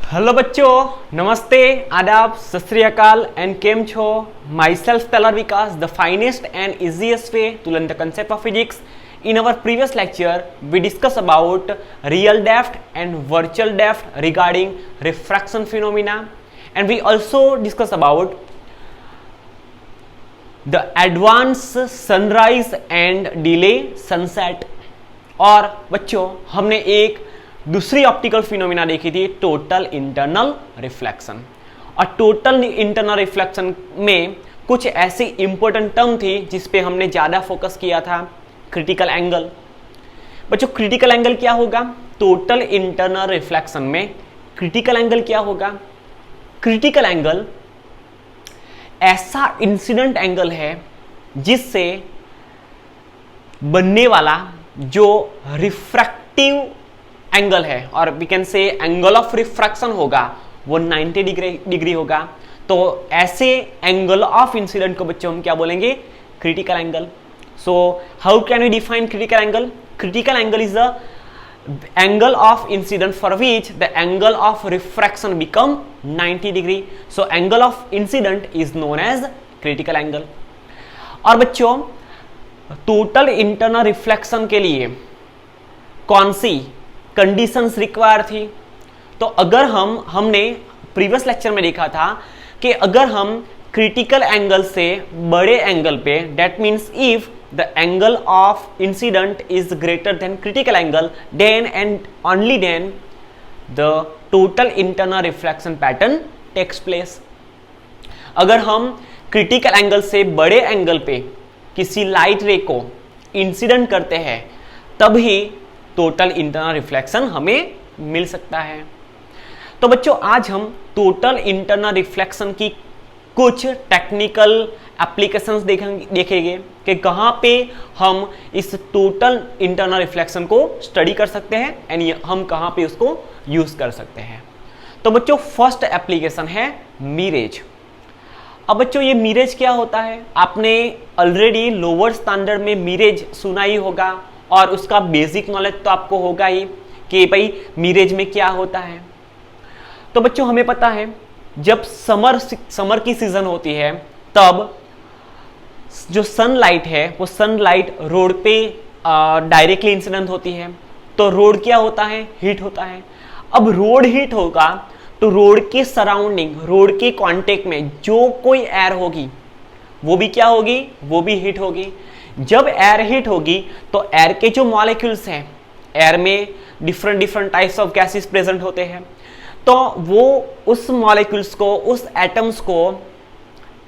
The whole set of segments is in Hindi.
हेलो बच्चों, नमस्ते, आदाब, सत श्री अकाल एंड केम छो। Myself tailor Vikas, the finest and easiest way to learn the concept of physics. In our previous lecture, we discussed about real depth and virtual depth regarding refraction phenomena, and we also discussed about the advanced sunrise and delay sunset. और बच्चों, हमने एक दूसरी ऑप्टिकल फिनोमिना देखी थी, टोटल इंटरनल रिफ्लेक्शन। और टोटल इंटरनल रिफ्लेक्शन में कुछ ऐसी इंपॉर्टेंट टर्म थी जिस पे हमने ज़्यादा फोकस किया था, क्रिटिकल एंगल। बच्चों, क्रिटिकल एंगल क्या होगा? टोटल इंटरनल रिफ्लेक्शन में क्रिटिकल एंगल क्या होगा? क्रिटिकल एंगल ऐसा इंसिडेंट एंगल है जिससे बनने वाला जो रिफ्रैक्टिव एंगल है, और we can say angle of refraction होगा, वो 90 डिग्री होगा। तो ऐसे एंगल ऑफ इंसिडेंट को बच्चों हम क्या बोलेंगे? Critical angle. So how can we define critical angle? Critical angle is the angle of incident for which the angle of refraction become 90 degree. So angle of incident is known as critical angle. और बच्चों, टोटल इंटरनल रिफ्लेक्शन के लिए कौन सी कंडीशंस रिक्वायर थी? तो अगर हमने प्रीवियस लेक्चर में देखा था कि अगर हम क्रिटिकल एंगल से बड़े एंगल पे, that means if the angle of incident is greater than critical angle, then and only then the total internal reflection pattern takes place. अगर हम क्रिटिकल एंगल से बड़े एंगल पे किसी लाइट रे को इंसिडेंट करते हैं, तभी टोटल इंटरनल रिफ्लेक्शन हमें मिल सकता है। तो बच्चों, आज हम टोटल इंटरनल रिफ्लेक्शन की कुछ टेक्निकल एप्लीकेशंस देखेंगे कि कहाँ पे हम इस टोटल इंटरनल रिफ्लेक्शन को स्टडी कर सकते हैं एंड हम कहाँ पे उसको यूज कर सकते हैं। तो बच्चों, फर्स्ट एप्लीकेशन है मिरेज। अब बच्चों, ये मिरेज क्या होता है? आपने ऑलरेडी लोअर स्टैंडर्ड में मिरेज सुना ही होगा और उसका बेसिक नॉलेज तो आपको होगा ही कि भाई मिरेज में क्या होता है। तो बच्चों, हमें पता है जब समर की सीजन होती है, तब जो सनलाइट है वो सनलाइट रोड पे डायरेक्टली इंसिडेंट होती है। तो रोड क्या होता है? हीट होता है। अब रोड हीट होगा तो रोड के सराउंडिंग, रोड के कांटेक्ट में जो कोई एयर होगी वो भी क्या होगी? वो भी हीट होगी। जब एयर हीट होगी तो एयर के जो मॉलिक्यूल्स हैं, एयर में different types of gases present होते हैं, तो वो उस मॉलिक्यूल्स को, उस एटम्स को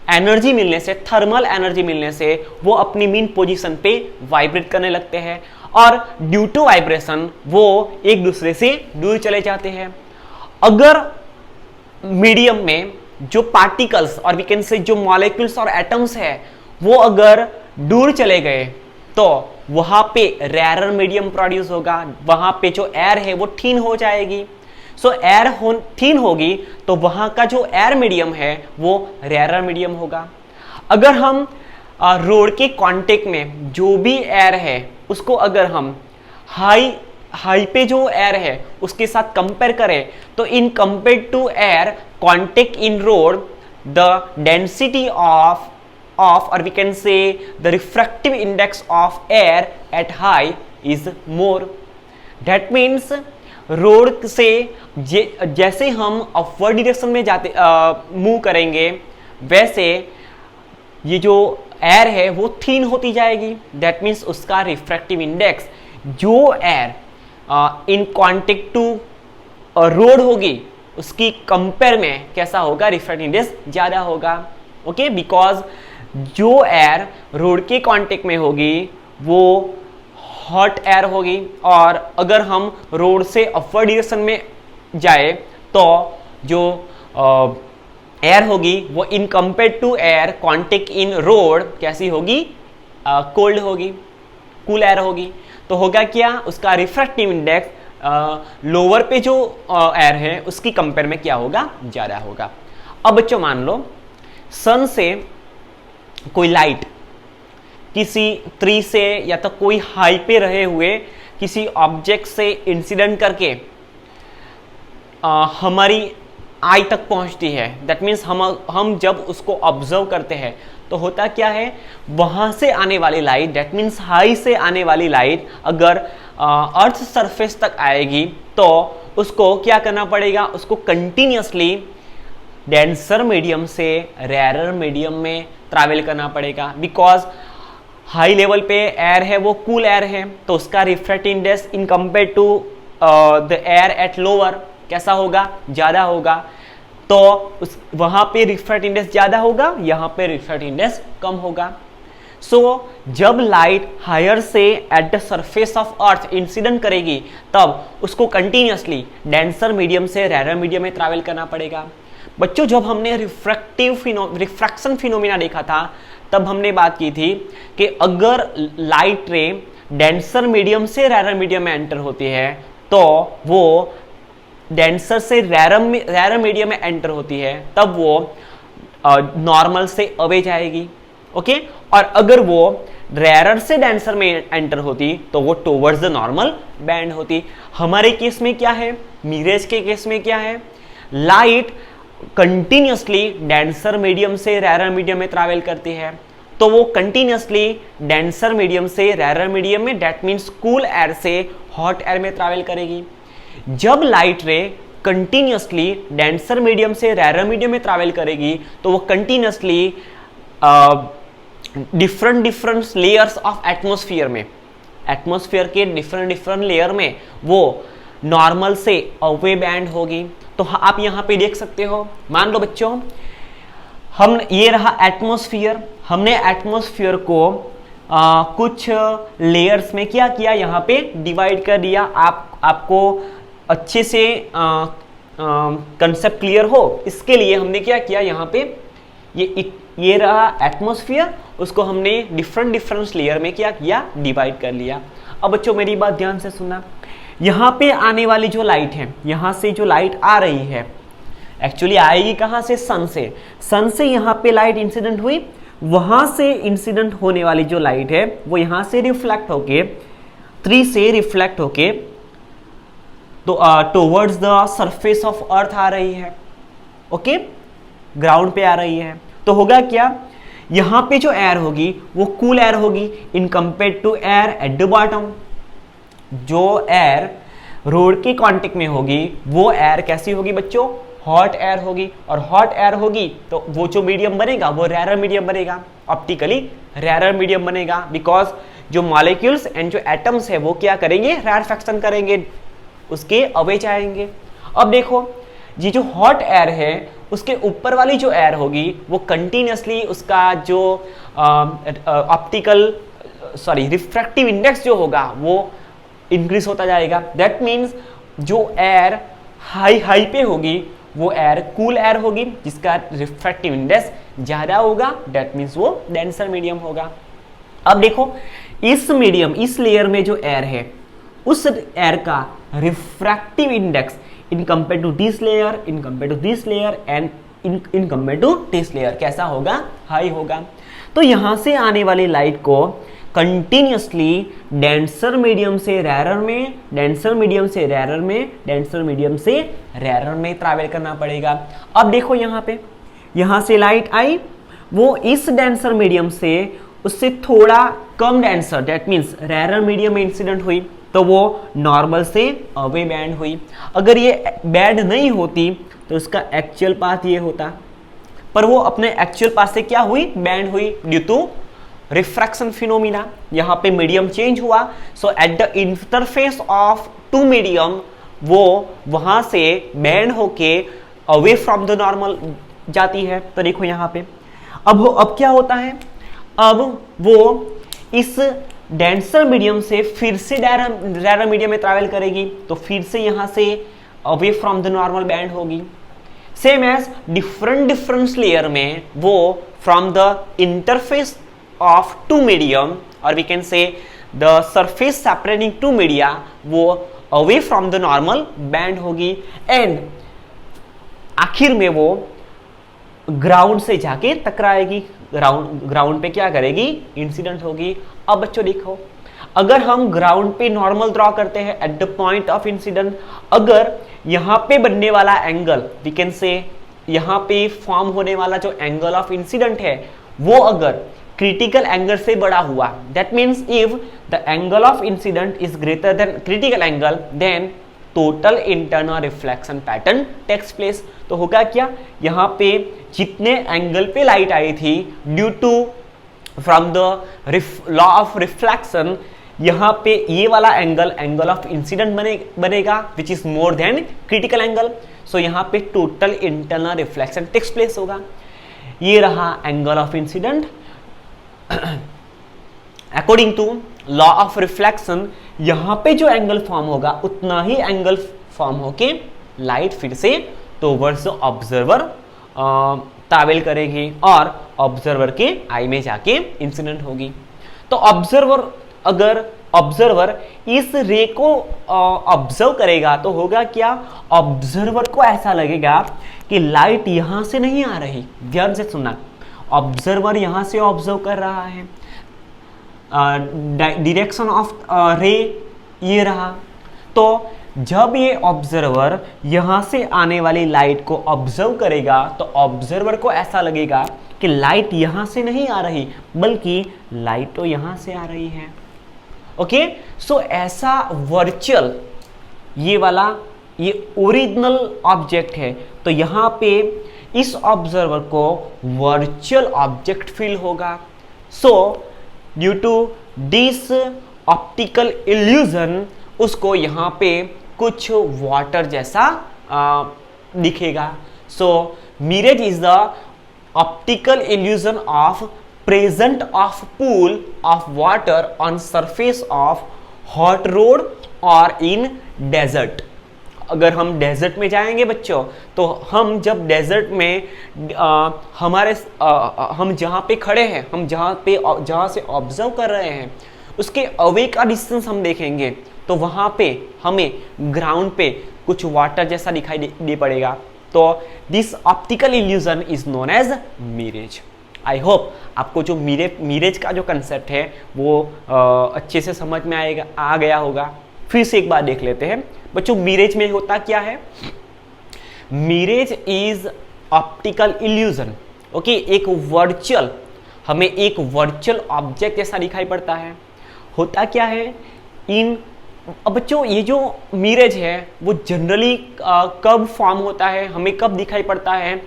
एनर्जी मिलने से, थर्मल एनर्जी मिलने से वो अपनी मीन पोजीशन पे वाइब्रेट करने लगते हैं, और ड्यू टू वाइब्रेशन वो एक दूसरे से दूर चले जाते हैं। अगर मीडियम में जो पार्टिकल्स और वी कैन से जो मॉलिक्यूल्स और एटम्स है वो अगर दूर चले गए तो वहां पे रेयर मीडियम प्रोड्यूस होगा, वहां पे जो एयर है वो थीन हो जाएगी। सो एयर थीन होगी तो वहां का जो एयर मीडियम है वो रेयर मीडियम होगा। अगर हम रोड के कांटेक्ट में जो भी एयर है उसको अगर हम हाई पे जो एयर है उसके साथ कंपेयर करें, तो in compare to air contact in road, the density of or we can say the refractive index of air at high is more. That means road से जैसे हम अपवर्ड डायरेक्शन में जाते मूव करेंगे, वैसे ये जो एयर है वो थीन होती जाएगी। दैट मीन्स उसका रिफ्रैक्टिव इंडेक्स, जो air in contact to road होगी उसकी कंपेयर में कैसा होगा? रिफ्रैक्टिव इंडेक्स ज्यादा होगा। ओके, बिकॉज जो एयर रोड के कांटेक्ट में होगी वो हॉट एयर होगी, और अगर हम रोड से अपवर्ड डायरेक्शन में जाए तो जो एयर होगी वो in compare to air contact in road कैसी होगी? कोल्ड होगी, कूल एयर होगी। तो होगा क्या? उसका रिफ्रैक्टिव इंडेक्स लोअर पे जो एयर है उसकी कंपेयर में क्या होगा? ज़्यादा होगा। अब बच्चों, मान लो सन से कोई लाइट किसी ट्री से या तो कोई हाई पे रहे हुए किसी ऑब्जेक्ट से इंसिडेंट करके हमारी आई तक पहुंचती है, दैट मीन्स हम जब उसको ऑब्जर्व करते हैं तो होता क्या है, वहां से आने वाली लाइट, दैट मीन्स हाई से आने वाली लाइट अगर अर्थ सरफेस तक आएगी तो उसको क्या करना पड़ेगा, उसको कंटिन्यूसली डेंसर मीडियम से रेयरर मीडियम में ट्रैवल करना पड़ेगा। बिकॉज हाई लेवल पे एयर है वो कूल एयर है, तो उसका refractive index in compare to the air at lower कैसा होगा, ज़्यादा होगा। तो उस वहाँ पे रिफ्रैक्टिव इंडेक्स ज़्यादा होगा, यहाँ पे रिफ्रैक्टिव इंडेक्स कम होगा। सो जब लाइट हायर से eight the surface of earth incident करेगी तब उसको कंटिन्यूसली डेंसर मीडियम से रेयर मीडियम में ट्रैवल करना पड़ेगा। बच्चों जब हमने रिफ्रैक्शन फिनोमिना देखा था तब हमने बात की थी कि अगर लाइट रे डेंसर मीडियम से रेयर मीडियम में एंटर होती है तो वो डेंसर से रेयर मीडियम में एंटर होती है तब वो नॉर्मल से अवे जाएगी, ओके। और अगर वो रेयर से डेंसर में एंटर होती तो वो टुवर्ड्स द नॉर्मल बैंड होती। हमारे केस में क्या है, मिरेज के केस में क्या है, लाइट कंटिन्यूसली डेंसर मीडियम से रेयर मीडियम में ट्रैवल करती है, तो वो कंटिन्यूसली डेंसर मीडियम से रेयर मीडियम में, दैट मीन्स कूल एयर से हॉट एयर में ट्रैवल करेगी। जब लाइट रे कंटिन्यूसली डेंसर मीडियम से रेयर मीडियम में ट्रैवल करेगी तो वो continuously different layers of atmosphere में, एटमॉस्फेयर के डिफरेंट लेयर में वो नॉर्मल से अवे बैंड होगी। तो आप यहां पे देख सकते हो, मान लो बच्चों हम ये रहा एटमॉस्फेयर, हमने एटमॉस्फेयर को कुछ लेयर्स में क्या किया, यहाँ पे डिवाइड कर दिया। आपको अच्छे से कंसेप्ट क्लियर हो इसके लिए हमने क्या किया, यहाँ पे ये रहा एटमॉस्फेयर, उसको हमने डिफरेंट लेयर में क्या किया, डिवाइड कर लिया। अब बच्चों मेरी बात ध्यान से सुनना, यहाँ पे आने वाली जो लाइट है, यहाँ से जो लाइट आ रही है एक्चुअली आएगी कहाँ से, सन से यहाँ पे लाइट इंसिडेंट हुई, वहां से इंसिडेंट होने वाली जो लाइट है वो यहां से रिफ्लेक्ट होके, ट्री से रिफ्लेक्ट होके तो towards the surface of earth आ रही है, ओके, ग्राउंड पे आ रही है। तो होगा क्या, यहां पे जो एयर होगी वो कूल एयर होगी in compare to air at the bottom. जो एयर रोड के कांटेक्ट में होगी वो एयर कैसी होगी बच्चों, हॉट एयर होगी, और हॉट एयर होगी तो वो जो मीडियम बनेगा वो रेयर मीडियम बनेगा, ऑप्टिकली रेयर मीडियम बनेगा। बिकॉज जो मॉलिक्यूल्स एंड जो एटम्स है वो क्या करेंगे, रेरफेक्शन करेंगे, उसके अवे जाएंगे। अब देखो ये जो हॉट एयर है उसके ऊपर वाली जो एयर होगी वो कंटिन्यूसली उसका जो रिफ्रैक्टिव इंडेक्स जो होगा वो इंक्रीज होता जाएगा। दैट मीन्स जो एयर हाई पे होगी वो एयर कूल एयर होगी जिसका रिफ्रैक्टिव इंडेक्स ज्यादा होगा, दैट मीन्स वो डेंसर मीडियम होगा। अब देखो इस मीडियम, इस लेयर में जो एयर है उस एयर का refractive index in compare to this layer, in compare to this layer and in compare to this layer कैसा होगा, हाई होगा। तो यहां से आने वाली लाइट को कंटिन्यूसली डेंसर मीडियम से रेयर में, डेंसर मीडियम से रेयर में, डेंसर मीडियम से रेयर में ट्रैवल करना पड़ेगा। अब देखो यहाँ पे, यहाँ से लाइट आई, वो इस डेंसर मीडियम से उससे थोड़ा कम denser, that means rare medium में इंसिडेंट हुई तो वो नॉर्मल से अवे बैंड हुई। अगर ये बैंड नहीं होती तो उसका एक्चुअल पाथ ये होता, पर वो अपने एक्चुअल पाथ से क्या हुई, बैंड हुई ड्यू टू रिफ्रैक्शन फिनोमिना। यहाँ पे मीडियम चेंज हुआ, so at the interface of two medium वो वहां से बैंड होके अवे फ्रॉम द नॉर्मल जाती है। तो देखो यहाँ पे अब क्या होता है, अब वो इस डेंसर मीडियम से फिर से रेयर मीडियम में ट्रैवल करेगी तो फिर से यहाँ से away from the normal band होगी। सेम एज डिफरेंट लेयर में वो from the interface of two medium or we can say the surface separating two media वो away from the normal band होगी and आखिर में वो ग्राउंड से जाके टकराएगी, ग्राउंड पे क्या करेगी, इंसिडेंट होगी। अब बच्चों देखो अगर हम ग्राउंड पे नॉर्मल ड्रॉ करते हैं at the point of incident, अगर यहां पे बनने वाला एंगल, वी कैन से यहां पे फॉर्म होने वाला जो एंगल ऑफ इंसिडेंट है वो अगर क्रिटिकल एंगल से बड़ा हुआ, that means if the angle of incident is greater than critical angle, then total internal reflection pattern takes place. तो होगा क्या, यहाँ पे जितने एंगल पे लाइट आई थी due to from the law of reflection, यहाँ पे ये वाला एंगल एंगल ऑफ इंसिडेंट बनेगा which is more than critical angle. So यहाँ पे total internal reflection takes place होगा। ये रहा angle of incident. According to law of reflection यहां पे जो एंगल फॉर्म होगा उतना ही एंगल फॉर्म होके लाइट फिर से टुवर्ड्स ऑब्जर्वर ट्रैवल करेगी और ऑब्जर्वर के आई में जाके इंसिडेंट होगी। तो अगर ऑब्जर्वर इस रे को ऑब्जर्व करेगा तो होगा क्या, ऑब्जर्वर को ऐसा लगेगा कि लाइट यहां से नहीं आ रही। ध्यान से सुनना, ऑब्जर्वर यहां से ऑब्जर्व कर रहा है, डायरेक्शन ऑफ रे ये रहा। तो जब ये ऑब्जर्वर यहां से आने वाली लाइट को ऑब्जर्व करेगा तो ऑब्जर्वर को ऐसा लगेगा कि लाइट यहां से नहीं आ रही बल्कि लाइट तो यहां से आ रही है। ओके, सो ऐसा वर्चुअल ये वाला ये ओरिजिनल ऑब्जेक्ट है, तो यहां पे इस ऑब्जर्वर को वर्चुअल ऑब्जेक्ट फील होगा। So due to this optical illusion उसको यहाँ पे कुछ वाटर जैसा दिखेगा। So mirage is the optical illusion of present of pool of water on surface of hot road और इन डेजर्ट। अगर हम डेजर्ट में जाएंगे बच्चों, तो हम जब डेजर्ट में हम जहाँ पे खड़े हैं, हम जहाँ से ऑब्जर्व कर रहे हैं उसके अवे का डिस्टेंस हम देखेंगे तो वहाँ पे हमें ग्राउंड पे कुछ वाटर जैसा दिखाई दे पड़ेगा। तो this optical illusion is known as mirage. I hope आपको जो मिरेज का जो कंसेप्ट है वो अच्छे से समझ में आ गया होगा। फिर से एक बार देख लेते हैं बच्चों, मिरेज में होता क्या है। Mirage is optical illusion. Okay, हमें एक वर्चुअल ऑब्जेक्ट जैसा दिखाई पड़ता है। होता क्या है अब बच्चों, ये जो मिरेज है वो जनरली कब फॉर्म होता है, हमें कब दिखाई पड़ता है,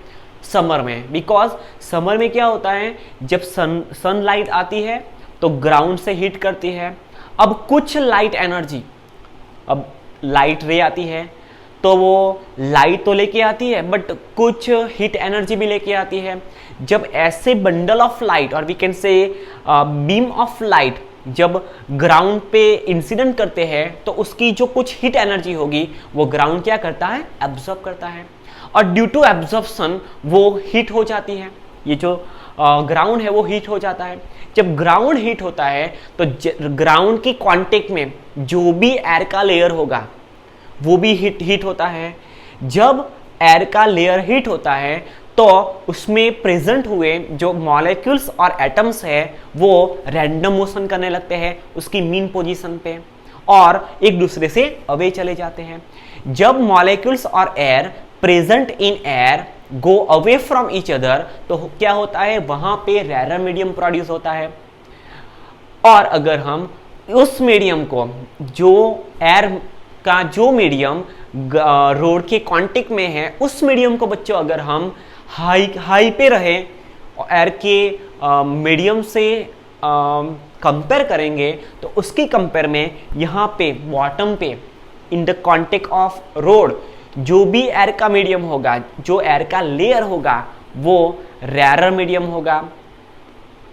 समर में। बिकॉज समर में क्या होता है, जब सनलाइट आती है तो ग्राउंड से हीट करती है। अब कुछ लाइट एनर्जी, अब लाइट रे आती है तो वो लाइट तो लेके आती है बट कुछ हीट एनर्जी भी लेके आती है। जब ऐसे बंडल ऑफ लाइट और we can say beam of light जब ग्राउंड पे इंसिडेंट करते हैं तो उसकी जो कुछ हीट एनर्जी होगी वो ग्राउंड क्या करता है, एब्जॉर्ब करता है और ड्यू टू एब्जॉर्प्शन वो हीट हो जाती है। ये जो ग्राउंड है वो हीट हो जाता है। जब ग्राउंड हीट होता है तो ग्राउंड की कांटेक्ट में जो भी एयर का लेयर होगा वो भी हीट होता है। जब एयर का लेयर हीट होता है तो उसमें प्रेजेंट हुए जो मॉलिक्यूल्स और एटम्स है वो रैंडम मोशन करने लगते हैं उसकी मीन पोजीशन पे और एक दूसरे से अवे चले जाते हैं। जब मॉलिक्यूल्स और air present in air go away from each other तो क्या होता है, वहां पे रेयर मीडियम प्रोड्यूस होता है। और अगर हम उस मीडियम को, जो एयर का जो मीडियम रोड के कांटेक्ट में है, उस मीडियम को बच्चों अगर हम हाई पे रहे एयर के मीडियम से कंपेयर करेंगे तो उसकी कंपेयर में यहाँ पे बॉटम पे in the contact of road जो भी एयर का मीडियम होगा, जो एयर का लेयर होगा वो रेयर मीडियम होगा,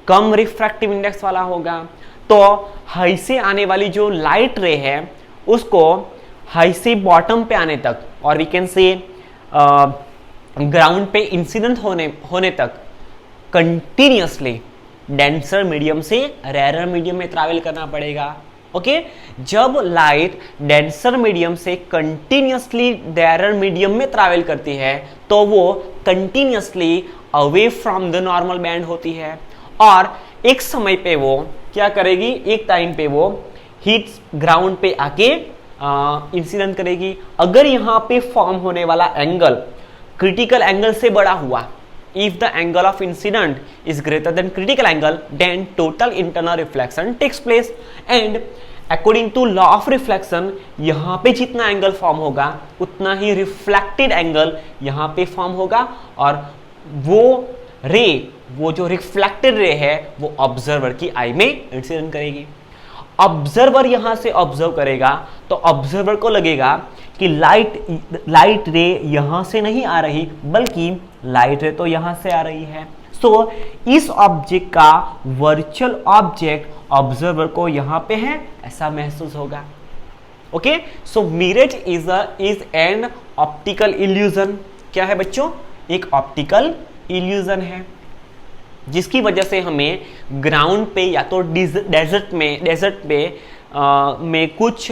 कम रिफ्रैक्टिव इंडेक्स वाला होगा। तो हाई से आने वाली जो लाइट रे है उसको हाई से बॉटम पे आने तक और वी कैन से ग्राउंड पे इंसिडेंट होने तक कंटिन्यूअसली डेंसर मीडियम से रेयर मीडियम में ट्रैवल करना पड़ेगा। ओके, जब लाइट डेंसर मीडियम से कंटिन्यूअसली रेयर मीडियम में ट्रैवल करती है तो वो continuously away from the normal band होती है और एक समय पे वो क्या करेगी, एक टाइम पे वो हीट ग्राउंड पे आके इंसिडेंट करेगी। अगर यहाँ पे फॉर्म होने वाला एंगल क्रिटिकल एंगल से बड़ा हुआ, if the angle of incident is greater than critical angle, then total internal reflection takes place, and according to law of reflection यहाँ पे जितना एंगल फॉर्म होगा उतना ही रिफ्लेक्टेड एंगल यहाँ पे फॉर्म होगा, और वो रे, वो जो रिफ्लेक्टेड रे है वो ऑब्जर्वर की आई में इंसिडेंट करेगी। ऑब्जर्वर यहां से ऑब्जर्व करेगा तो ऑब्जर्वर को लगेगा कि लाइट रे यहां से नहीं आ रही, बल्कि लाइट रे तो यहां से आ रही है। सो इस ऑब्जेक्ट का वर्चुअल ऑब्जेक्ट ऑब्जर्वर को यहां पे है ऐसा महसूस होगा। Okay, so mirror is an optical illusion. क्या है बच्चों? एक ऑप्टिकल इल्यूजन है, जिसकी वजह से हमें ग्राउंड पे या तो डेजर्ट में कुछ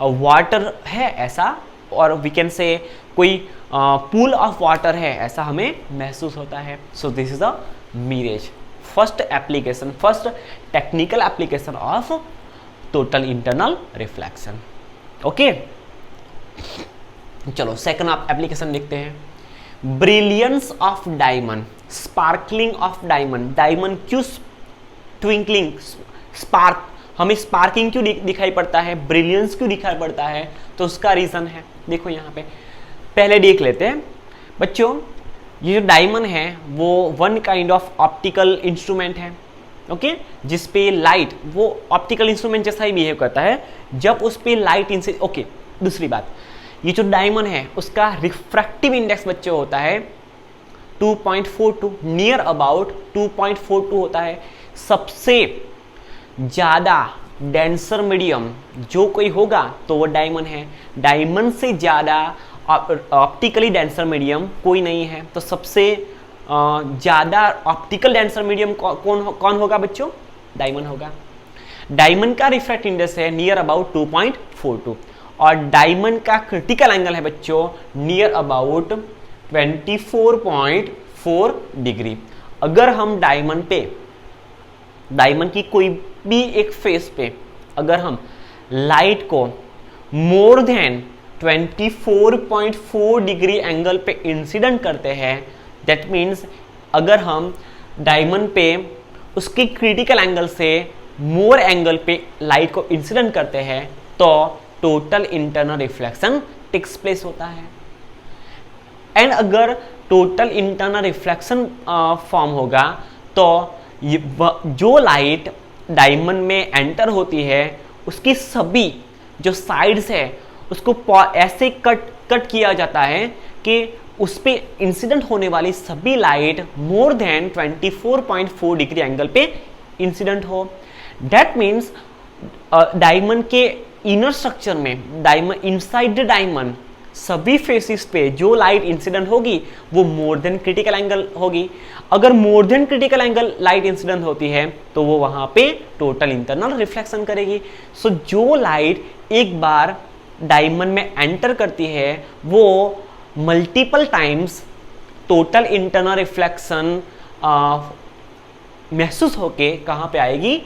वाटर है ऐसा, और वी कैन से कोई पूल ऑफ वाटर है ऐसा हमें महसूस होता है। सो this is a mirage, first application, first technical application of total internal reflection. Okay, चलो सेकंड एप्लीकेशन देखते हैं। Brilliance of diamond, sparkling of diamond. Diamond क्यों ट्विंकलिंग, स्पार्क, हमें स्पार्किंग क्यों दिखाई पड़ता है, ब्रिलियंस क्यों दिखाई पड़ता है? तो उसका रीजन है, देखो यहाँ पे पहले देख लेते हैं बच्चों। ये जो डायमंड है वो one kind of optical instrument है, ओके, जिसपे लाइट, वो ऑप्टिकल इंस्ट्रूमेंट जैसा ही बिहेव करता है जब उस पे लाइट इनसे। ओके, दूसरी बात, ये जो डायमंड है उसका रिफ्रैक्टिव इंडेक्स बच्चों होता है 2.42, नियर अबाउट 2.42 होता है। सबसे ज़्यादा डेंसर मीडियम जो कोई होगा तो वो डायमंड है। डायमंड से ज़्यादा ऑप्टिकली डेंसर मीडियम कोई नहीं है। तो सबसे ज़्यादा ऑप्टिकल डेंसर मीडियम कौन होगा बच्चों? डायमंड होगा। डायमंड का रिफ्रैक्टिव इंडेक्स है नियर अबाउट 2.42, और डायमंड का क्रिटिकल एंगल है बच्चों नियर अबाउट 24.4 डिग्री। अगर हम डायमंड की कोई भी एक फेस पे अगर हम लाइट को मोर देन 24.4 डिग्री एंगल पे इंसिडेंट करते हैं, दैट मीन्स अगर हम डायमंड पे उसके क्रिटिकल एंगल से मोर एंगल पे लाइट को इंसिडेंट करते हैं तो total internal reflection takes place होता है। एंड अगर टोटल इंटरनल रिफ्लेक्शन फॉर्म होगा तो जो लाइट डायमंड में एंटर होती है उसकी सभी जो साइड्स है उसको ऐसे कट किया जाता है कि उस पे इंसिडेंट होने वाली सभी light more then 24.4 degree angle पे इंसिडेंट हो। दैट मीन्स डायमंड के इनर स्ट्रक्चर में, डायमंड इनसाइड द डायमंड सभी फेसिस पे जो लाइट इंसिडेंट होगी वो मोर देन क्रिटिकल एंगल होगी। अगर मोर than critical angle light incident होती है तो वो वहां पे टोटल इंटरनल रिफ्लेक्शन करेगी। सो जो लाइट एक बार डायमंड में एंटर करती है वो multiple times total internal reflection महसूस होके कहां पे आएगी?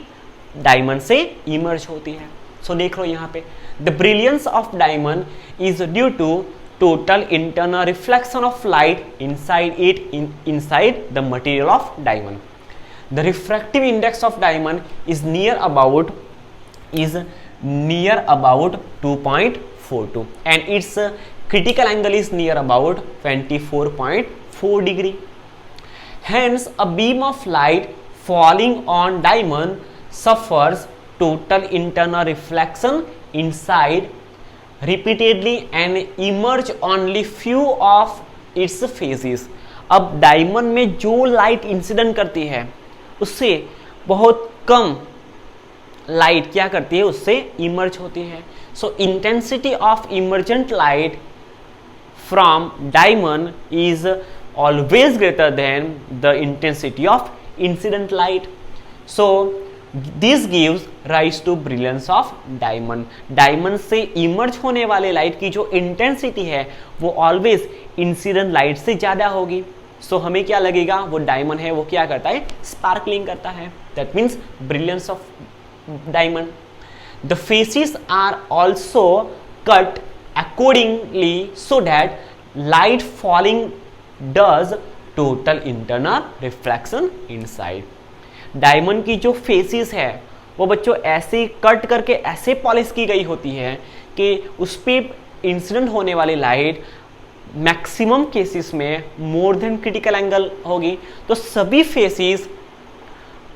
डायमंड से इमर्ज होती है। सो देख लो यहाँ पे, the brilliance of diamond is due to total internal reflection of light inside the material of diamond. The refractive index of diamond is near about 2.42 and its critical angle is near about 24.4 degree. Hence a beam of light falling on diamond suffers total internal reflection inside repeatedly and emerge only few of its phases. अब डायमंड में जो लाइट इंसिडेंट करती है उससे बहुत कम लाइट क्या करती है? उससे इमर्ज होती है। So intensity of emergent light from diamond is always greater than the intensity of incident light. So this gives rise to brilliance of diamond. Diamond से इमर्ज होने वाले लाइट की जो इंटेंसिटी है वो ऑलवेज इंसिडेंट लाइट से ज्यादा होगी। सो हमें क्या लगेगा? वो डायमंड है वो क्या करता है? स्पार्कलिंग करता है। That means brilliance of diamond. The faces are also cut accordingly so that light falling does total internal reflection inside. Diamond की जो फेसेस है वो बच्चों ऐसे कट करके ऐसे पॉलिश की गई होती है कि उस पर इंसिडेंट होने वाली लाइट मैक्सिमम केसेस में मोर देन क्रिटिकल एंगल होगी। तो सभी फेसेस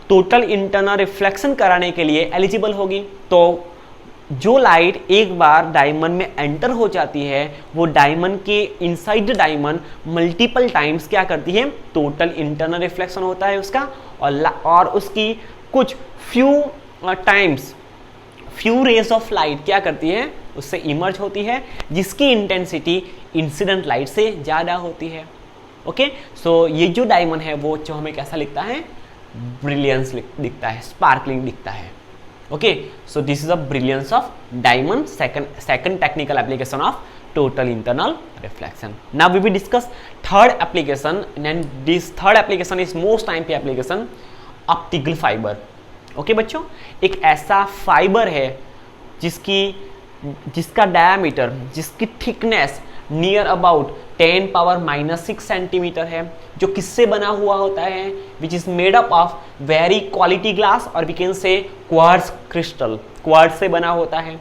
टोटल इंटरनल रिफ्लेक्शन कराने के लिए एलिजिबल होगी। तो जो लाइट एक बार डायमंड में एंटर हो जाती है वो डायमंड के इनसाइड डायमंड मल्टीपल टाइम्स क्या करती है, टोटल इंटरनल रिफ्लेक्शन होता है उसका, और उसकी कुछ few times few rays of light क्या करती है, उससे इमर्ज होती है, जिसकी इंटेंसिटी इंसिडेंट लाइट से ज़्यादा होती है। ओके, सो ये जो डायमंड है वो जो हमें कैसा लिखता है, ब्रिलियंस दिखता है, स्पार्कलिंग दिखता है। Okay, so this is a brilliance of diamond, second technical application of total internal reflection. Now we will discuss third application, and this third application is most time पे application, optical fiber. Okay बच्चों, एक ऐसा फाइबर है जिसका डायमीटर, जिसकी थिकनेस नियर अबाउट 10⁻⁻6 सेंटीमीटर है, जो किससे बना हुआ होता है, which is made up of very quality glass और we can say quartz crystal, quartz से बना होता है,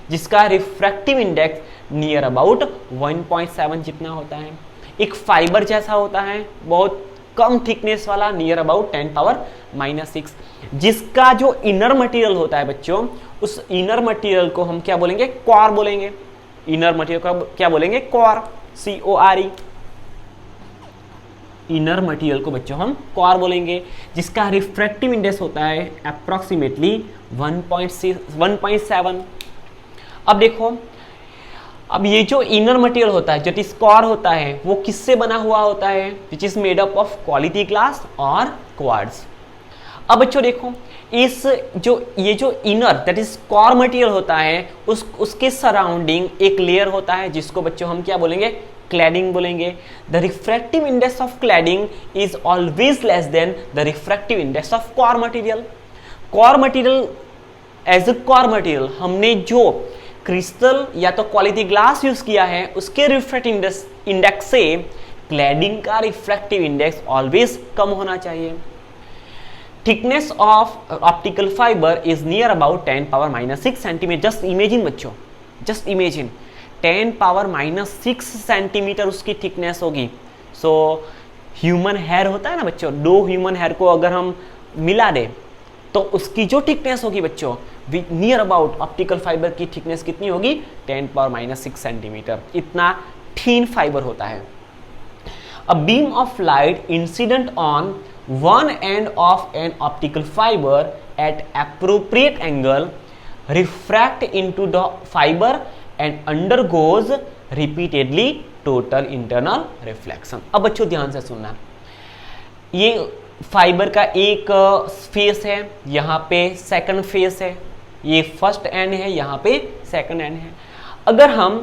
जिसका रिफ्रैक्टिव इंडेक्स नियर अबाउट 1.7 जितना होता है। एक फाइबर जैसा होता है, बहुत कम थिकनेस वाला, नियर अबाउट 10⁻⁻6, जिसका जो इनर मटेरियल होता है बच्चों, उस इनर मटेरियल को हम क्या बोलेंगे, क्वार बोलेंगे। इनर मटेरियल का क्या बोलेंगे, क्वार, CORE। इनर मटेरियल को बच्चों हम क्वार बोलेंगे, जिसका रिफ्रैक्टिव इंडेक्स होता है अप्रोक्सीमेटली 1.7। अब देखो, अब ये जो इनर मटेरियल होता है, जो इस क्वार होता है, वो किससे बना हुआ होता है, which is made up of quality glass और क्वार्ट्ज। अब बच्चों देखो, ये जो inner that is core material होता है, उसके सराउंडिंग एक लेयर होता है, जिसको बच्चों हम क्या बोलेंगे, क्लैडिंग बोलेंगे। The refractive index of cladding is always less than the refractive index of core material. Core material, as a core material हमने जो क्रिस्टल या तो क्वालिटी ग्लास यूज किया है, उसके रिफ्रैक्टिव इंडेक्स से क्लैडिंग का रिफ्रैक्टिव इंडेक्स ऑलवेज कम होना चाहिए। Thickness of optical fibre is near about 10⁻⁻6 centimetre. Just imagine बच्चों, जस्ट इमेजिन 10⁻⁻6 सेंटीमीटर उसकी थिकनेस होगी। सो ह्यूमन हेयर होता है ना बच्चों, 2 ह्यूमन हेयर को अगर हम मिला दें तो उसकी जो थिकनेस होगी बच्चों, नियर अबाउट ऑप्टिकल फाइबर की थिकनेस कितनी होगी, 10⁻⁻6 सेंटीमीटर। इतना थीन फाइबर होता है। A beam of light incident on one end of an optical fiber at appropriate angle refract into the fiber and undergoes repeatedly total internal reflection। अब बच्चों ध्यान से सुनना, ये फाइबर का एक फेस है, यहाँ पे सेकंड फेस है, ये फर्स्ट एंड है, यहाँ पे सेकंड एंड है। अगर हम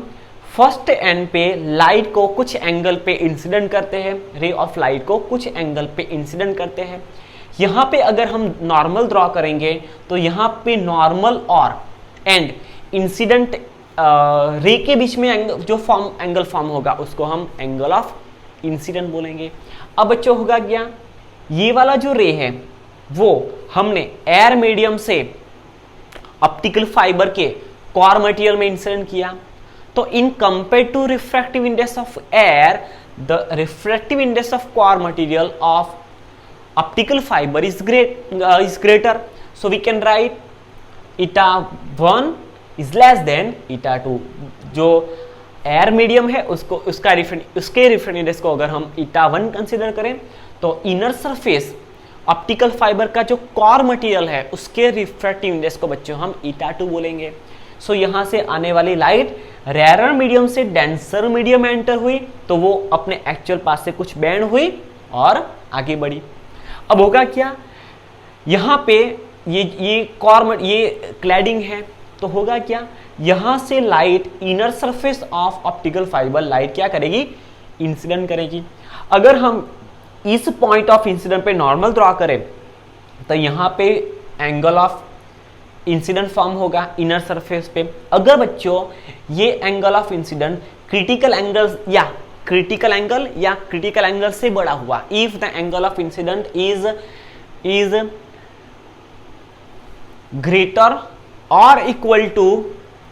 फर्स्ट एंड पे लाइट को कुछ एंगल पे इंसिडेंट करते हैं, रे ऑफ लाइट को कुछ एंगल पे इंसिडेंट करते हैं, यहाँ पे अगर हम नॉर्मल ड्रॉ करेंगे तो यहाँ पे नॉर्मल और एंड इंसिडेंट रे के बीच में जो एंगल फॉर्म होगा उसको हम एंगल ऑफ इंसिडेंट बोलेंगे। अब बच्चों होगा क्या, ये वाला जो रे है वो हमने एयर मीडियम से ऑप्टिकल फाइबर के कोर मटेरियल में इंसिडेंट किया, तो in compare to refractive index of air, the refractive index of core material of optical fibre is greater. So we can write η1 is less than η2। जो एयर मीडियम है उसके रिफ्रैक्टिव इंडेक्स को अगर हम η1 कंसिडर करें, तो इनर सरफेस ऑप्टिकल फाइबर का जो कोर मटेरियल है उसके रिफ्रैक्टिव इंडेक्स को बच्चों हम η2 बोलेंगे। सो यहाँ से आने वाली लाइट रेयर मीडियम से डेंसर मीडियम में एंटर हुई, तो वो अपने एक्चुअल पास से कुछ बैंड हुई और आगे बढ़ी। अब होगा क्या, यहाँ पे ये क्लैडिंग है, तो होगा क्या, यहाँ से light inner surface of optical fibre light क्या करेगी, इंसिडेंट करेगी। अगर हम इस पॉइंट ऑफ इंसिडेंट पे नॉर्मल ड्रॉ करें तो यहाँ पे एंगल ऑफ इंसिडेंट फॉर्म होगा इनर सरफेस पे। अगर बच्चों ये angle of incident critical angle से बड़ा हुआ, if the angle of incident is greater और equal to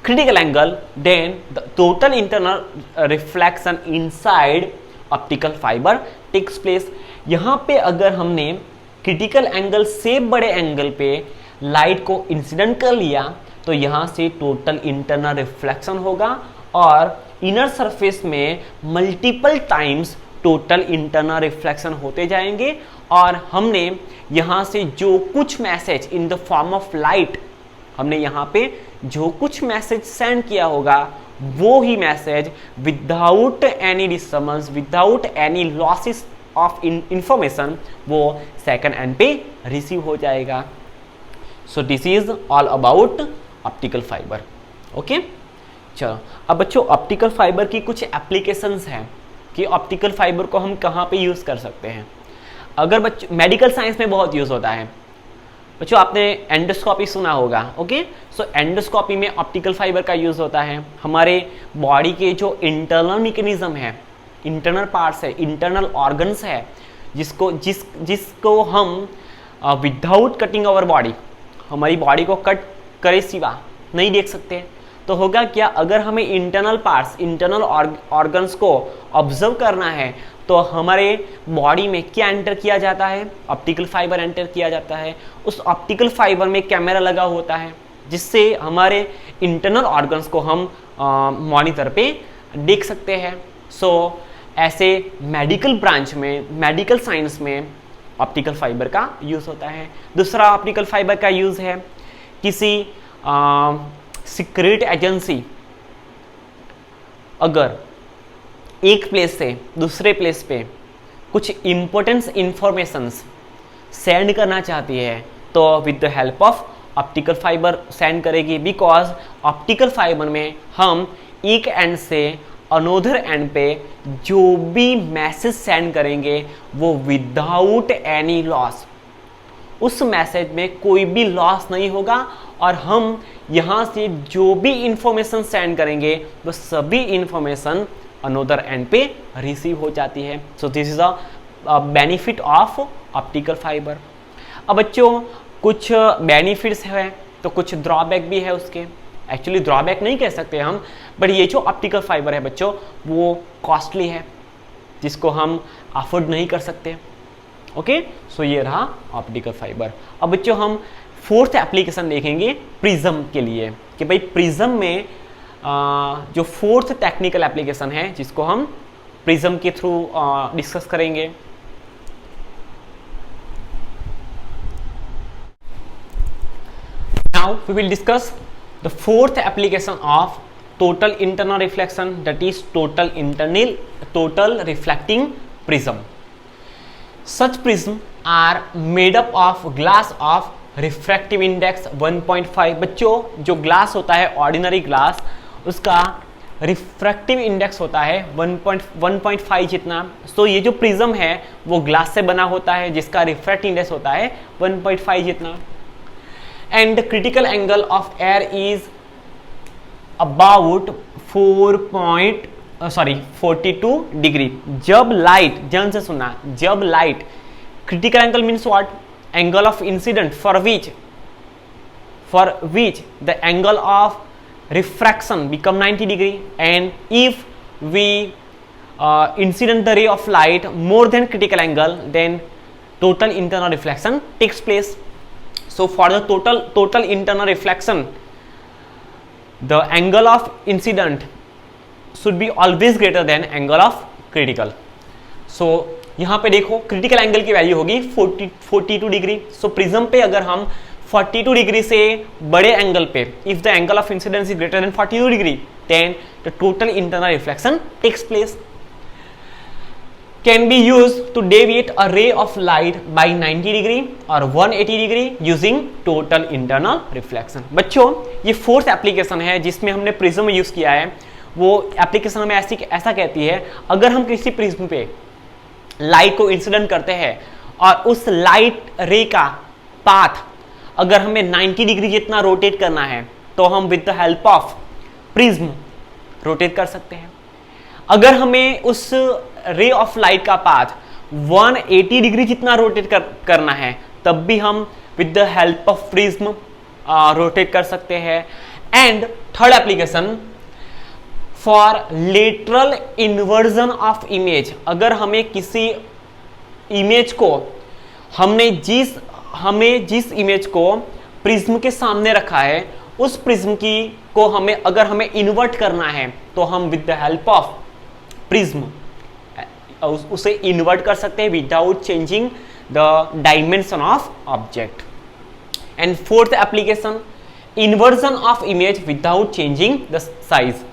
critical angle, then the total internal reflection inside optical fiber takes place। यहां पे अगर हमने क्रिटिकल एंगल से बड़े एंगल पे लाइट को इंसिडेंट कर लिया तो यहां से टोटल इंटरनल रिफ्लेक्शन होगा और इनर सरफेस में multiple times total internal reflection होते जाएंगे और हमने यहां से जो कुछ message in the form of light, हमने यहां पे जो कुछ मैसेज सेंड किया होगा वो ही message without any disturbance, without any losses of information वो सेकंड एंड पे रिसीव हो जाएगा। So this is all about optical fibre. Okay, चलो अब बच्चों ऑप्टिकल फाइबर की कुछ एप्लीकेशंस हैं कि ऑप्टिकल फाइबर को हम कहाँ पे यूज कर सकते हैं। अगर बच्चों मेडिकल साइंस में बहुत यूज होता है बच्चों, आपने एंडोस्कोपी सुना होगा। ओके, सो एंडोस्कोपी में ऑप्टिकल फाइबर का यूज होता है। हमारे बॉडी के जो इंटरनल मैकेनिज्म है, इंटरनल पार्ट्स है, इंटरनल ऑर्गन्स है, जिसको हम विदाउट कटिंग आवर बॉडी, हमारी बॉडी को कट करे सिवा नहीं देख सकते, तो होगा क्या, अगर हमें इंटरनल पार्ट्स, इंटरनल ऑर्गन्स को ऑब्जर्व करना है तो हमारे बॉडी में क्या एंटर किया जाता है, ऑप्टिकल फाइबर एंटर किया जाता है। उस ऑप्टिकल फाइबर में कैमरा लगा होता है जिससे हमारे इंटरनल ऑर्गन्स को हम मॉनिटर पे देख सकते हैं। सो ऐसे मेडिकल ब्रांच में, मेडिकल साइंस में ऑप्टिकल फाइबर का यूज होता है। दूसरा ऑप्टिकल फाइबर का यूज है किसी सीक्रेट एजेंसी अगर एक प्लेस से दूसरे प्लेस पे कुछ इंपॉर्टेंट इंफॉर्मेशंस सेंड करना चाहती है तो with the help of optical fibre send करेगी, बिकॉज ऑप्टिकल फाइबर में हम एक एंड से अनोदर एंड पे जो भी मैसेज सेंड करेंगे वो विदाउट एनी लॉस, उस मैसेज में कोई भी लॉस नहीं होगा और हम यहाँ से जो भी इंफॉर्मेशन सेंड करेंगे वो सभी इंफॉर्मेशन अनोदर एंड पे रिसीव हो जाती है। सो this is a benefit of optical fibre. अब बच्चों कुछ बेनिफिट्स हैं तो कुछ ड्रॉबैक भी है उसके। एक्चुअली ड्रॉबैक नहीं कह सकते हम, बट ये जो ऑप्टिकल फाइबर है बच्चों वो कॉस्टली है, जिसको हम अफोर्ड नहीं कर सकते। ओके, सो ये रहा ऑप्टिकल फाइबर। अब बच्चों हम फोर्थ एप्लीकेशन देखेंगे प्रिज्म के लिए कि भाई प्रिज्म में जो फोर्थ टेक्निकल एप्लीकेशन है जिसको हम प्रिज्म के थ्रू डिस्कस करेंगे। Now we will discuss the fourth application of total internal reflection, that is total reflecting prism. Such prism are made up of glass of refractive index 1.5। बच्चों जो ग्लास होता है ऑर्डिनरी ग्लास, उसका रिफ्रैक्टिव इंडेक्स होता है 1.5 जितना। सो ये जो प्रिज्म है वो ग्लास से बना होता है जिसका रिफ्रैक्टिव इंडेक्स होता है 1.5 जितना। And critical angle of air is about 42 degree. जब लाइट, ध्यान से सुनना, जब light, critical angle means what, angle of incident for which the angle of refraction become 90 degree, and if we incident the ray of light more than critical angle, then total internal reflection takes place. So for the total internal reflection, the angle of incident should be always greater than angle of critical. So यहाँ पे देखो क्रिटिकल एंगल की वैल्यू होगी 42 डिग्री। सो प्रिज्म पे अगर हम 42 डिग्री से बड़े एंगल पे, if the angle of incidence is greater than 42 degree, then the total internal reflection takes place. Can be used to deviate a ray of light by 90 degree और 180 degree using total internal reflection। बच्चों ये फोर्थ एप्लीकेशन है जिसमें हमने प्रिज्म यूज किया है। वो एप्लीकेशन हमें ऐसा कहती है, अगर हम किसी प्रिज्म पे लाइट को इंसिडेंट करते हैं और उस लाइट रे का पाथ अगर हमें 90 डिग्री जितना रोटेट करना है तो हम with the help of prism rotate कर सकते हैं। अगर हमें उस रे ऑफ लाइट का पाथ 180 डिग्री जितना रोटेट करना है तब भी हम with the help of prism rotate कर सकते हैं। And third application for lateral inversion of image, अगर हमें किसी इमेज को हमें जिस इमेज को प्रिज्म के सामने रखा है उस प्रिज्म की को अगर हमें इन्वर्ट करना है तो हम with the help of prism उसे इन्वर्ट कर सकते हैं without changing the dimension of object. And fourth application inversion of image without changing the size.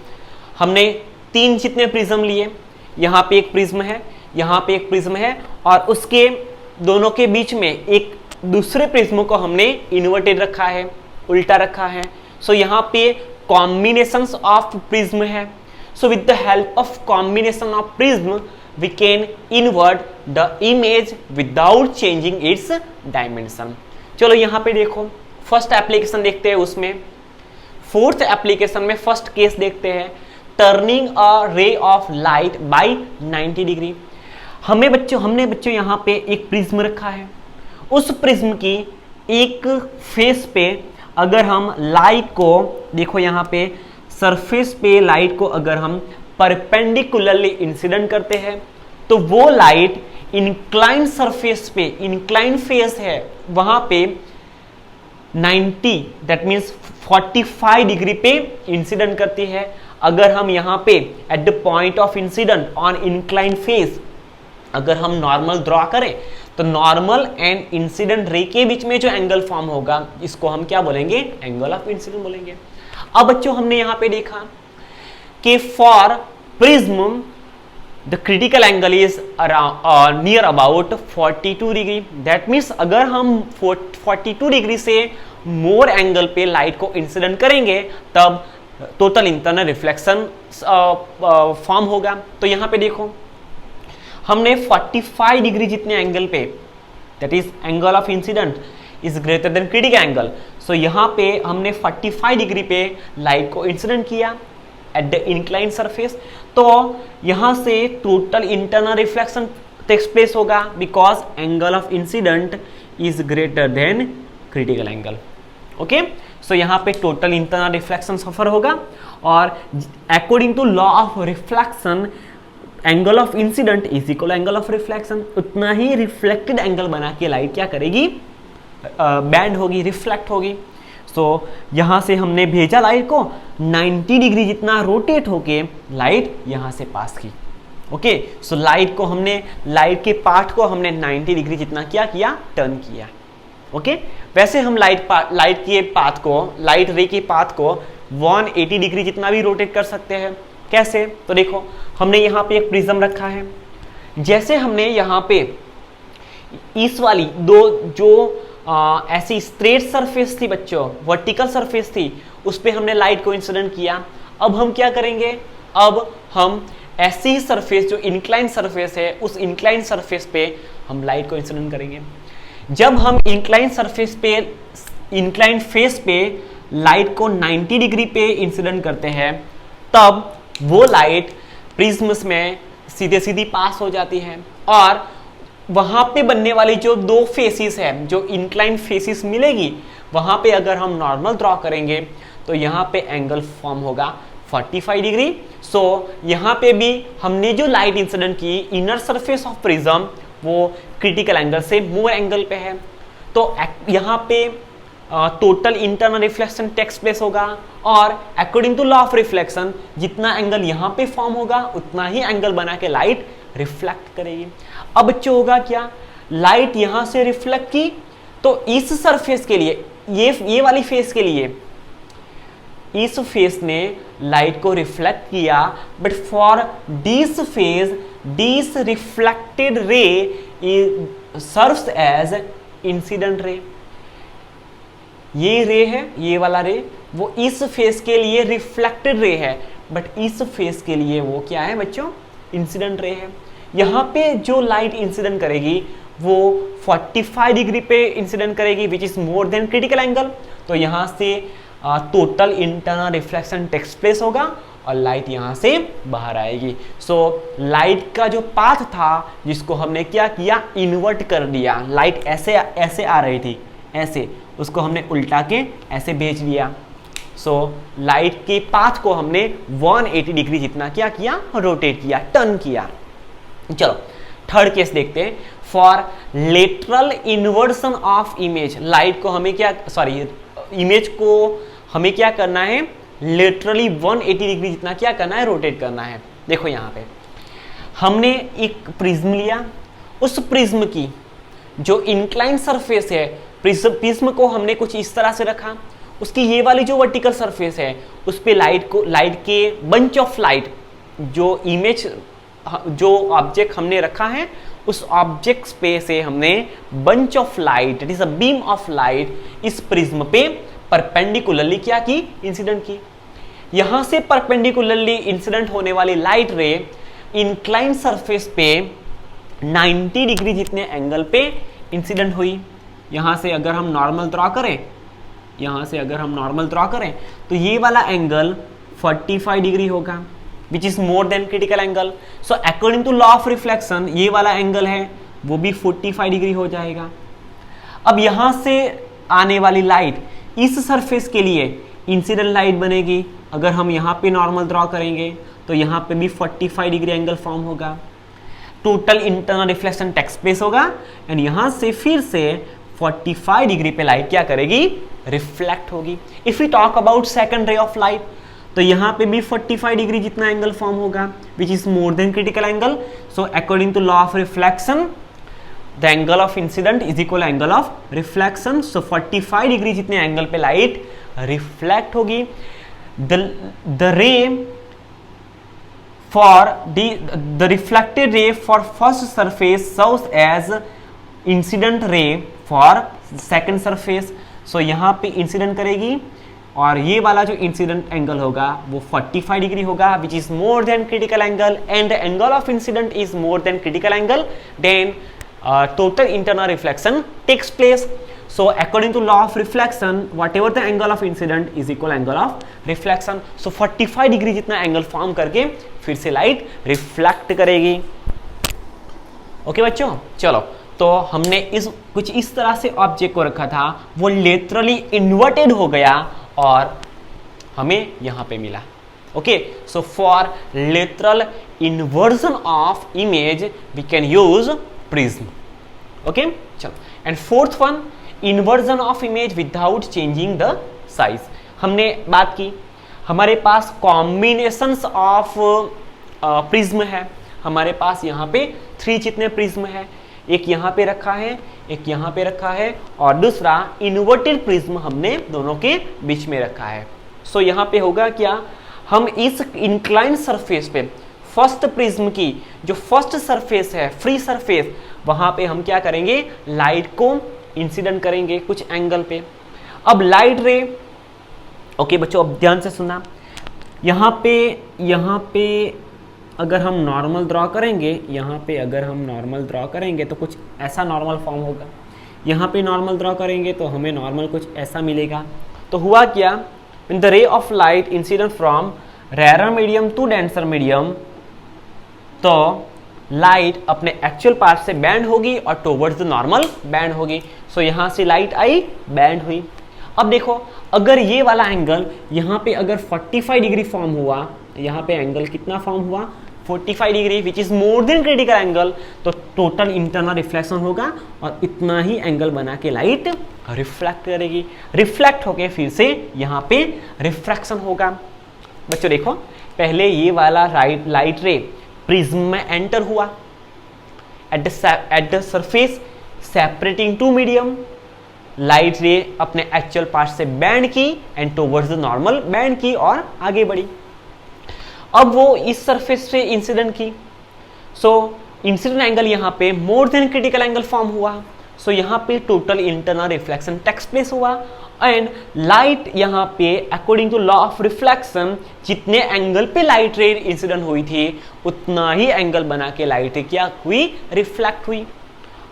हमने 3 जितने प्रिज्म लिए, यहाँ पे एक प्रिज्म है, यहाँ पे एक प्रिज्म है और उसके दोनों के बीच में एक दूसरे प्रिज्म को हमने इन्वर्टेड रखा है, उल्टा रखा है। सो यहाँ पे कॉम्बिनेशंस ऑफ प्रिज्म है। So with the help of combination of prism we can invert the image without changing its dimension. चलो यहाँ पे देखो, फर्स्ट एप्लीकेशन देखते हैं, उसमें फोर्थ एप्लीकेशन में फर्स्ट केस देखते हैं, टर्निंग अ रे ऑफ लाइट बाय 90 डिग्री। हमने बच्चों यहाँ पे एक प्रिज्म रखा है, उस प्रिज्म की एक फेस पे अगर हम लाइट को देखो, यहाँ पे सरफेस पे लाइट को अगर हम परपेंडिकुलरली इंसिडेंट करते हैं तो वो लाइट इंक्लाइन सरफेस पे, इंक्लाइन फेस है वहां पे 90 दैट मीन्स 45 डिग्री पे इंसिडेंट करती है। अगर हम यहाँ पे at the point of incident on incline face अगर हम नॉर्मल ड्रॉ करें तो नॉर्मल एंड इंसिडेंट रे के बीच में जो एंगल फॉर्म होगा इसको हम क्या बोलेंगे, एंगल ऑफ इंसिडेंट बोलेंगे। अब बच्चों हमने यहाँ पे देखा कि for prism the critical angle is near about 42 degree. That means अगर हम 42 डिग्री से मोर एंगल पे लाइट को इंसिडेंट करेंगे तब टोटल इंटरनल रिफ्लेक्शन फॉर्म होगा। तो यहाँ पे देखो हमने 45 डिग्री जितने एंगल पे, that is angle of incident is greater than critical angle. So यहाँ पे हमने 45 डिग्री पे लाइट को इंसिडेंट किया एट द इंक्लाइन सरफेस, तो यहाँ से total internal reflection takes place होगा because angle of incident is greater than critical angle. Okay, so यहाँ पे टोटल इंटरनल रिफ्लेक्शन सफर होगा और according to law of reflection angle of incident is equal angle of reflection. उतना ही रिफ्लेक्टेड एंगल बना के लाइट क्या करेगी, बैंड होगी, रिफ्लेक्ट होगी। सो यहाँ से हमने भेजा लाइट को 90 डिग्री जितना रोटेट होके लाइट यहाँ से पास की। ओके, सो लाइट के पाथ को हमने 90 डिग्री जितना क्या किया, टर्न किया। ओके, वैसे हम लाइट रे के पाथ को 180 डिग्री जितना भी रोटेट कर सकते हैं। कैसे, तो देखो हमने यहाँ पे एक प्रिज्म रखा है, जैसे हमने यहाँ पे इस वाली ऐसी स्ट्रेट सरफेस थी बच्चों, वर्टिकल सरफेस थी, उस पे हमने लाइट को इंसिडेंट किया। अब हम क्या करेंगे, अब हम ऐसी सरफेस जो इंक्लाइन सरफेस है उस इंक्लाइन सरफेस पे हम लाइट को इंसिडेंट करेंगे। जब हम इंक्लाइन फेस पे लाइट को 90 डिग्री पे इंसिडेंट करते हैं तब वो लाइट प्रिज्म्स में सीधे पास हो जाती है और वहां पे बनने वाली जो 2 फेसिस है, जो इंक्लाइन फेसिस मिलेगी, वहां पे अगर हम नॉर्मल ड्रॉ करेंगे तो यहाँ पे एंगल फॉर्म होगा 45 डिग्री। सो यहाँ पे भी हमने जो लाइट इंसिडेंट की इनर सरफेस ऑफ प्रिज्म वो क्रिटिकल एंगल से मोर एंगल पे है, तो यहाँ पे total internal reflection takes place होगा और according to law of reflection जितना एंगल यहाँ पे फॉर्म होगा उतना ही एंगल बना के लाइट रिफ्लेक्ट करेगी। अब बच्चों होगा क्या, लाइट यहाँ से रिफ्लेक्ट की तो इस सरफेस के लिए, ये वाली फेस के लिए इस फेस ने लाइट को रिफ्लेक्ट किया, but for this phase this reflected ray serves as incident ray. ये रे है, ये वाला रे, वो इस फेस के लिए रिफ्लेक्टेड रे है, बट इस फेस के लिए वो क्या है बच्चों, इंसिडेंट रे है। यहाँ पे जो लाइट इंसिडेंट करेगी वो 45 डिग्री पे इंसिडेंट करेगी which is more than critical angle. तो यहां से total internal reflection takes place होगा और लाइट यहां से बाहर आएगी। सो लाइट का जो पाथ था जिसको हमने क्या किया, इन्वर्ट कर दिया। लाइट ऐसे ऐसे आ रही थी, ऐसे, उसको हमने उल्टा के ऐसे भेज दिया। सो लाइट के पाथ को हमने 180 डिग्री जितना क्या किया, रोटेट किया, टर्न किया। चलो थर्ड केस देखते हैं। For lateral inversion of image, light को हमें क्या, सॉरी इमेज को हमें क्या करना है, लेटरली 180 डिग्री जितना क्या करना है, रोटेट करना है। देखो यहां पे हमने एक प्रिज्म लिया, उस प्रिज्म की जो इंक्लाइन सरफेस है, प्रिज्म को हमने कुछ इस तरह से रखा, उसकी ये वाली जो वर्टिकल सरफेस है उस पे लाइट के बंच ऑफ लाइट, जो इमेज, जो ऑब्जेक्ट हमने रखा है उस ऑब्जेक्ट पे से हमने bunch of light, it is a beam of light, इस प्रिज्म पे परपेंडिकुलरली क्या की, इंसिडेंट की। यहां से परपेंडिकुलरली इंसिडेंट होने वाली लाइट रे इंक्लाइन सरफेस पे 90 डिग्री जितने एंगल पे इंसिडेंट हुई। यहां से अगर हम नॉर्मल ड्रॉ करें, यहां से अगर हम नॉर्मल ड्रॉ करें तो ये वाला एंगल 45 डिग्री होगा which is more than critical angle. So according to law of reflection ये वाला एंगल है वो भी 45 डिग्री हो जाएगा। अब यहां से आने वाली लाइट इस सरफेस के लिए इंसिडेंट लाइट बनेगी। अगर हम यहाँ पे नॉर्मल ड्रॉ करेंगे तो यहाँ पे भी 45 डिग्री एंगल फॉर्म होगा, total internal reflection takes place होगा एंड यहाँ से फिर से 45 डिग्री पे लाइट क्या करेगी, रिफ्लेक्ट होगी। If you talk about second रे ऑफ लाइट तो यहाँ पे भी 45 डिग्री जितना एंगल फॉर्म होगा which is more than critical angle. So according to law of reflection the angle of incident is equal angle of reflection. So 45 degree जितने एंगल पे लाइट रिफ्लेक्ट होगी। The ray for the reflected ray for first surface serves as incident ray for second surface. So यहाँ पे इंसिडेंट करेगी और ये वाला जो इंसिडेंट एंगल होगा वो 45 डिग्री होगा which is more than critical angle and the angle of incident is more than critical angle, then total internal reflection takes place. So according to law of reflection whatever the angle of incident is equal angle of reflection. So 45 degree जितना एंगल फॉर्म करके फिर से लाइट रिफ्लेक्ट करेगी। ओके बच्चों, चलो तो हमने कुछ इस तरह से ऑब्जेक्ट को रखा था, वो लेटरली इन्वर्टेड हो गया और हमें यहां पे मिला। Okay, so for lateral inversion of image we can use prism. Okay, चलो and fourth one, inversion of image without changing the size. हमने बात की हमारे पास कॉम्बिनेशंस ऑफ प्रिज्म है, हमारे पास यहाँ पे 3 जितने प्रिज्म है, एक यहाँ पे रखा है, एक यहाँ पे रखा है और दूसरा इन्वर्टेड प्रिज्म हमने दोनों के बीच में रखा है। सो यहाँ पे होगा क्या, हम इस इंक्लाइन सरफेस पे फर्स्ट प्रिज्म की जो फर्स्ट सरफेस है, फ्री सरफेस, वहां पे हम क्या करेंगे, लाइट को इंसिडेंट करेंगे कुछ एंगल पे। अब लाइट रे, ओके बच्चों अब ध्यान से सुनना, यहाँ पे अगर हम नॉर्मल ड्रॉ करेंगे, यहाँ पे अगर हम नॉर्मल ड्रॉ करेंगे तो कुछ ऐसा नॉर्मल फॉर्म होगा। यहाँ पे नॉर्मल ड्रॉ करेंगे तो हमें नॉर्मल कुछ ऐसा मिलेगा। तो हुआ क्या, in the ray of light incident from rare medium to denser medium, तो लाइट अपने एक्चुअल पार्ट से बैंड होगी और टुवर्ड्स द नॉर्मल बैंड होगी। सो यहां से लाइट आई, बैंड हुई। अब देखो अगर ये वाला एंगल यहाँ पे अगर 45 डिग्री फॉर्म हुआ, यहाँ पे एंगल कितना फॉर्म हुआ, 45 degree which is more than critical angle, तो टोटल इंटरनल रिफ्लेक्शन होगा और इतना ही एंगल बना के लाइट रिफ्लेक्ट करेगी। रिफ्लेक्ट होके फिर से यहाँ पे रिफ्रैक्शन होगा। बच्चों देखो पहले ये वाला लाइट रे प्रिज्म में एंटर हुआ at the surface separating two medium, light ray अपने एक्चुअल पार्ट से बैंड की and towards the normal bend की और आगे बढ़ी। अब वो इस सरफेस से इंसिडेंट की, सो इंसिडेंट एंगल यहाँ पे more than critical angle form हुआ। सो यहाँ पे total internal reflection takes place हुआ एंड लाइट यहाँ पे according to law of reflection जितने एंगल पे लाइट रे इंसिडेंट हुई थी उतना ही एंगल बना के लाइट क्या हुई, रिफ्लेक्ट हुई।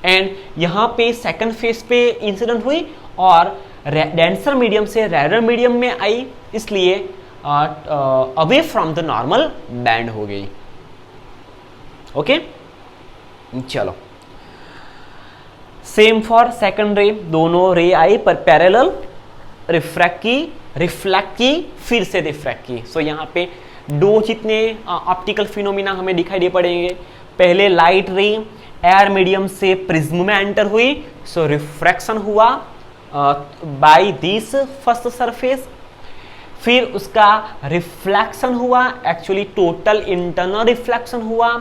एंड यहाँ पे सेकंड फेज पे इंसिडेंट हुई और डेंसर मीडियम से रेयर मीडियम में आई, इसलिए away from the normal band हो गई। ओके चलो, सेम फॉर सेकंड रे, दोनों रे आई पर पैरेलल, रिफ्रैक्ट की फिर से रिफ्रैक्ट की। सो यहाँ पे दो जितने ऑप्टिकल फिनोमिना हमें दिखाई दे पड़ेंगे। पहले लाइट रे एयर मीडियम से प्रिज्म में एंटर हुई, सो रिफ्रैक्शन हुआ बाय दिस फर्स्ट सरफेस, फिर उसका रिफ्लेक्शन हुआ, एक्चुअली टोटल इंटरनल रिफ्लेक्शन हुआ,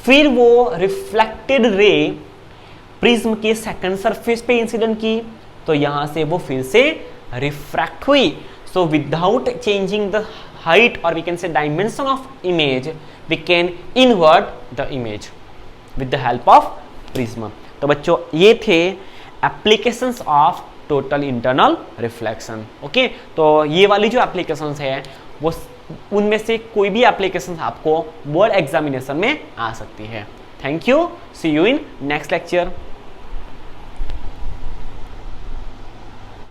फिर वो रिफ्लेक्टेड रे प्रिज्म के सेकंड सरफेस पे इंसिडेंट की, तो यहां से वो फिर से रिफ्रैक्ट हुई। So without changing the height और we can say dimension of image, we can invert the image with the help of prism. तो बच्चों ये थे applications of total internal reflection. Okay, तो ये वाली जो एप्लीकेशंस है वो उनमें से कोई भी एप्लीकेशंस आपको बोर्ड एग्जामिनेशन में आ सकती है। Thank you, see you in next lecture.